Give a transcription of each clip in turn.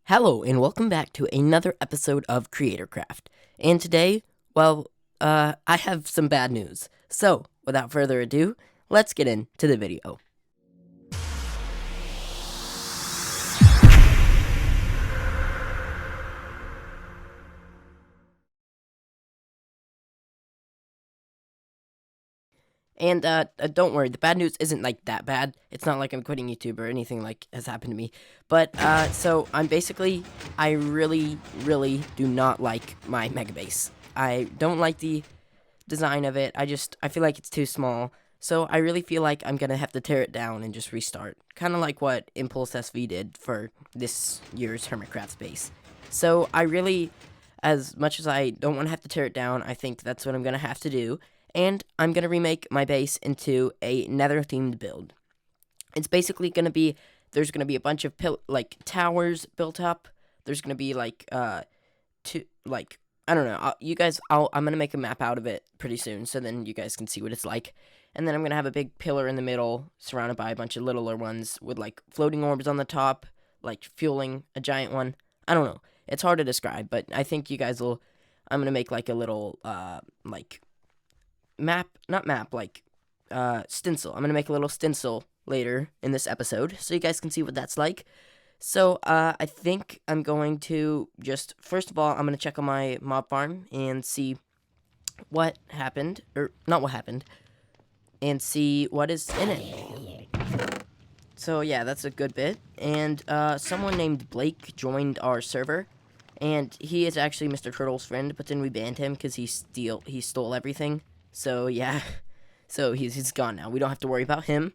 Hello, and welcome back to another episode of CreatorCraft. And today, I have some bad news. So, without further ado, let's get into the video. And don't worry, the bad news isn't like that bad. It's not like I'm quitting YouTube or anything like has happened to me. But so I really do not like my Megabase. I don't like the design of it. I feel like it's too small. So I really feel like I'm gonna have to tear it down and just restart. Kind of like what Impulse SV did for this year's Hermitcraft base. So as much as I don't want to have to tear it down, I think that's what I'm gonna have to do. And I'm gonna remake my base into a Nether themed build. It's basically gonna be there's gonna be a bunch of towers built up. There's gonna be I don't know. I'm gonna make a map out of it pretty soon, so then you guys can see what it's like. And then I'm gonna have a big pillar in the middle, surrounded by a bunch of littler ones with like floating orbs on the top, like fueling a giant one. I don't know. It's hard to describe, but I think you guys will. I'm gonna make like a little not map, stencil. I'm gonna make a little stencil later in this episode, so you guys can see what that's like. So, I think I'm going to just, first of all, I'm going to check on my mob farm and see what happened, or not what happened, and see what is in it. So, yeah, that's a good bit. And, someone named Blake joined our server, and he is actually Mr. Turtle's friend, but then we banned him because he stole everything. So, yeah, so he's gone now. We don't have to worry about him.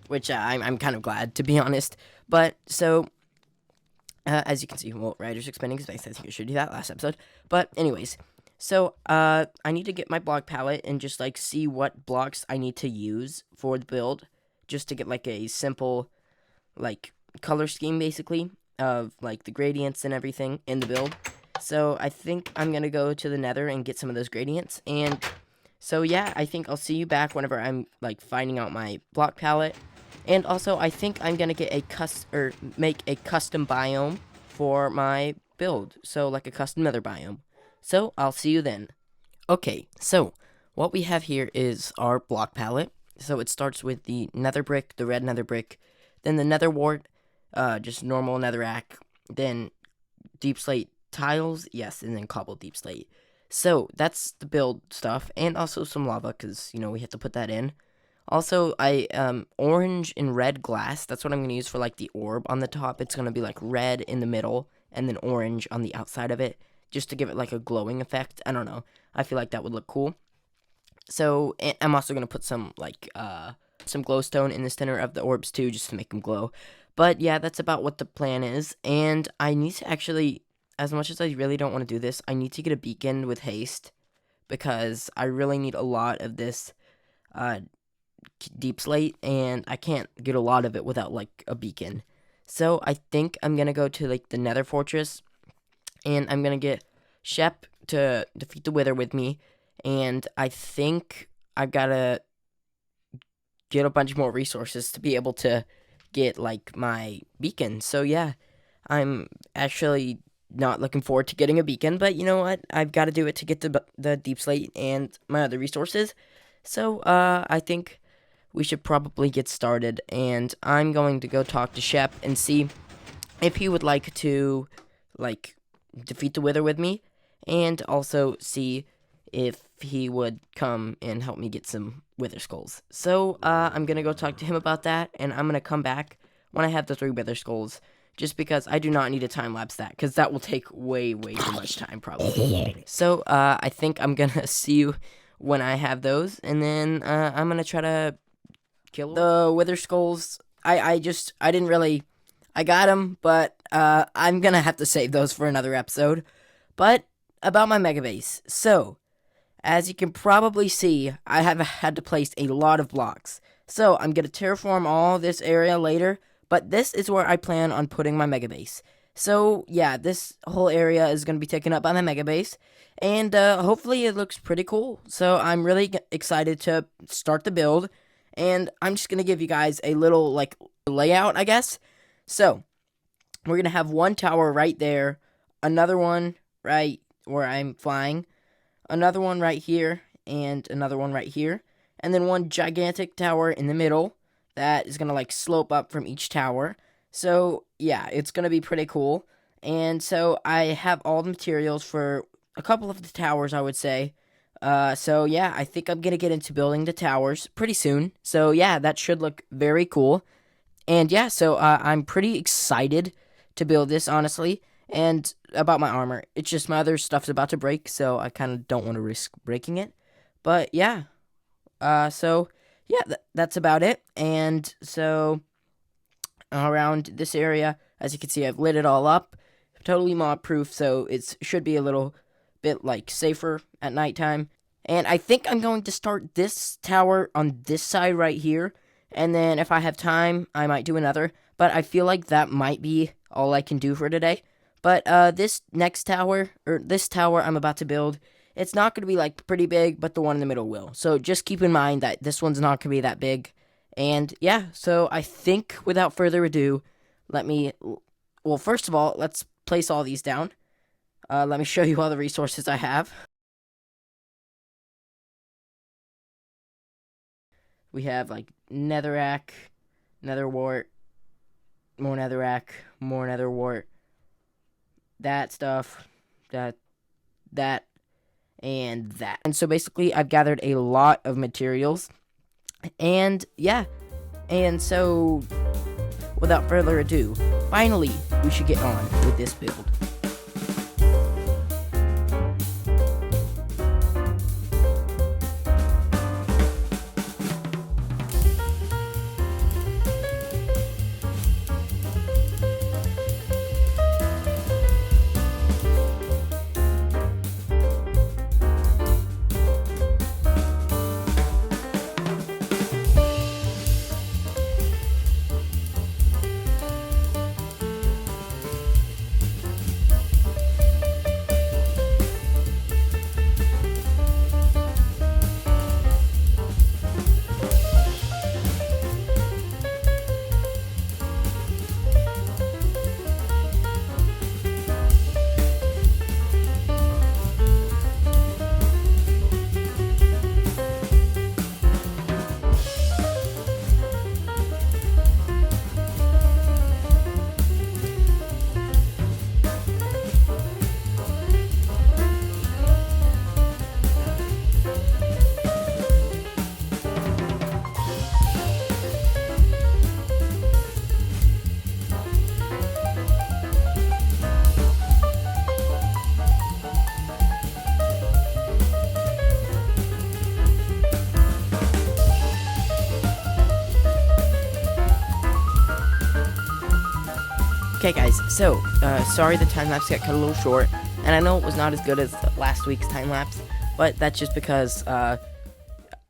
Which I'm kind of glad, to be honest. But, so, as you can see, well, Ryder's expanding his base. I think I should do that last episode. But, anyways, so, I need to get my block palette and just, like, see what blocks I need to use for the build. Just to get, like, a simple, like, color scheme, basically, of, like, the gradients and everything in the build. So, I think I'm going to go to the Nether and get some of those gradients. And, so, yeah, I think I'll see you back whenever I'm, like, finding out my block palette. And also, I think I'm gonna get make a custom biome for my build. So, like a custom nether biome. So, I'll see you then. Okay, so, what we have here is our block palette. So, it starts with the nether brick, the red nether brick, then the nether wart, just normal netherrack, then deep slate tiles, yes, and then cobbled deep slate. So, that's the build stuff, and also some lava, because, we have to put that in. Also, orange and red glass, that's what I'm going to use for, like, the orb on the top. It's going to be, like, red in the middle, and then orange on the outside of it, just to give it, like, a glowing effect. I don't know. I feel like that would look cool. So, I'm also going to put some glowstone in the center of the orbs, too, just to make them glow. But, yeah, that's about what the plan is, and I need to actually, as much as I really don't want to do this, I need to get a beacon with haste, because I really need a lot of this, deep slate, and I can't get a lot of it without, like, a beacon. So I think I'm gonna go to, like, the nether fortress, and I'm gonna get Shep to defeat the wither with me, and I think I've gotta get a bunch more resources to be able to get, like, my beacon. So yeah, I'm actually not looking forward to getting a beacon, but you know what? I've got to do it to get the deep slate and my other resources. So I think we should probably get started, and I'm going to go talk to Shep and see if he would like to, like, defeat the wither with me, and also see if he would come and help me get some wither skulls. So, I'm gonna go talk to him about that, and I'm gonna come back when I have the 3 wither skulls, just because I do not need to time-lapse that, because that will take way too much time, probably. So, I think I'm gonna see you when I have those, and then, I'm gonna try to kill the wither skulls. I didn't really, I got them, but I'm gonna have to save those for another episode. But about my Megabase, so as you can probably see, I have had to place a lot of blocks. So I'm gonna terraform all this area later, but this is where I plan on putting my Megabase. So yeah, this whole area is gonna be taken up by my Megabase, and hopefully it looks pretty cool. So I'm really excited to start the build. And I'm just going to give you guys a little, like, layout, I guess. So, we're going to have one tower right there, another one right where I'm flying, another one right here, and another one right here, and then one gigantic tower in the middle that is going to like slope up from each tower. So, yeah, it's going to be pretty cool. And so I have all the materials for a couple of the towers, I would say. So yeah, I think I'm going to get into building the towers pretty soon. So yeah, that should look very cool. And yeah, so I'm pretty excited to build this, honestly. And about my armor, it's just my other stuff's about to break, so I kind of don't want to risk breaking it. But yeah, so yeah, that's about it. And so around this area, as you can see, I've lit it all up, totally mob proof, so it should be a little bit like safer at nighttime. And I think I'm going to start this tower on this side right here, and then if I have time, I might do another. But I feel like that might be all I can do for today. But this next tower, or this tower I'm about to build, it's not going to be like pretty big, but the one in the middle will. So just keep in mind that this one's not going to be that big. And yeah, so I think without further ado, well, first of all, let's place all these down. Let me show you all the resources I have. We have like netherrack, netherwart, more netherrack, more netherwart, that stuff, that, and that. And so basically, I've gathered a lot of materials. And yeah, and so without further ado, finally, we should get on with this build. Okay, guys, so, sorry the time-lapse got cut a little short, and I know it was not as good as last week's time-lapse, but that's just because, I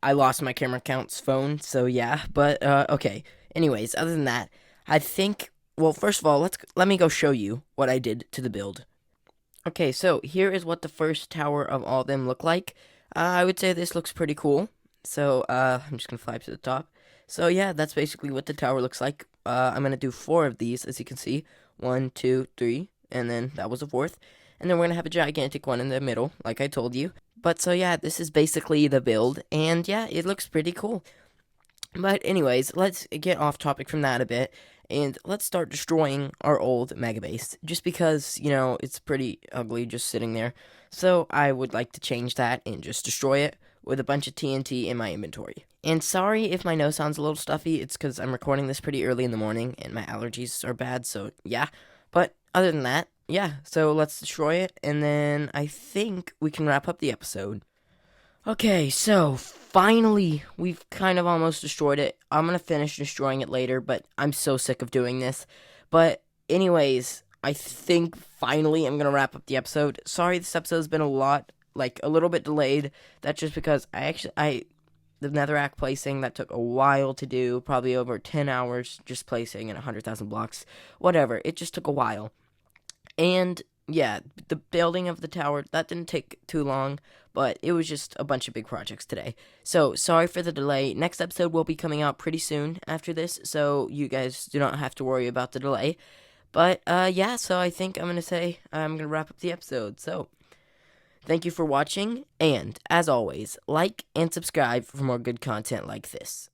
lost my camera count's phone, so yeah, but, okay. Anyways, other than that, I think, well, first of all, let me go show you what I did to the build. Okay, so, here is what the first tower of all of them look like. I would say this looks pretty cool, so, I'm just gonna fly up to the top. So, yeah, that's basically what the tower looks like. I'm gonna do 4 of these, as you can see. 1, 2, 3, and then that was a 4th. And then we're gonna have a gigantic one in the middle, like I told you. But so yeah, this is basically the build, and yeah, it looks pretty cool. But anyways, let's get off topic from that a bit, and let's start destroying our old Megabase, just because, you know, it's pretty ugly just sitting there. So I would like to change that and just destroy it with a bunch of TNT in my inventory. And sorry if my nose sounds a little stuffy, it's because I'm recording this pretty early in the morning, and my allergies are bad, so yeah. But other than that, yeah, so let's destroy it, and then I think we can wrap up the episode. Okay, so finally, we've kind of almost destroyed it. I'm gonna finish destroying it later, but I'm so sick of doing this. But anyways, I think finally I'm gonna wrap up the episode. Sorry, this episode's been a little bit delayed. That's just because the netherrack placing, that took a while to do, probably over 10 hours just placing in 100,000 blocks. Whatever, it just took a while. And yeah, the building of the tower, that didn't take too long, but it was just a bunch of big projects today. So, sorry for the delay. Next episode will be coming out pretty soon after this, so you guys do not have to worry about the delay. But yeah, so I think I'm gonna wrap up the episode. So thank you for watching, and as always, like and subscribe for more good content like this.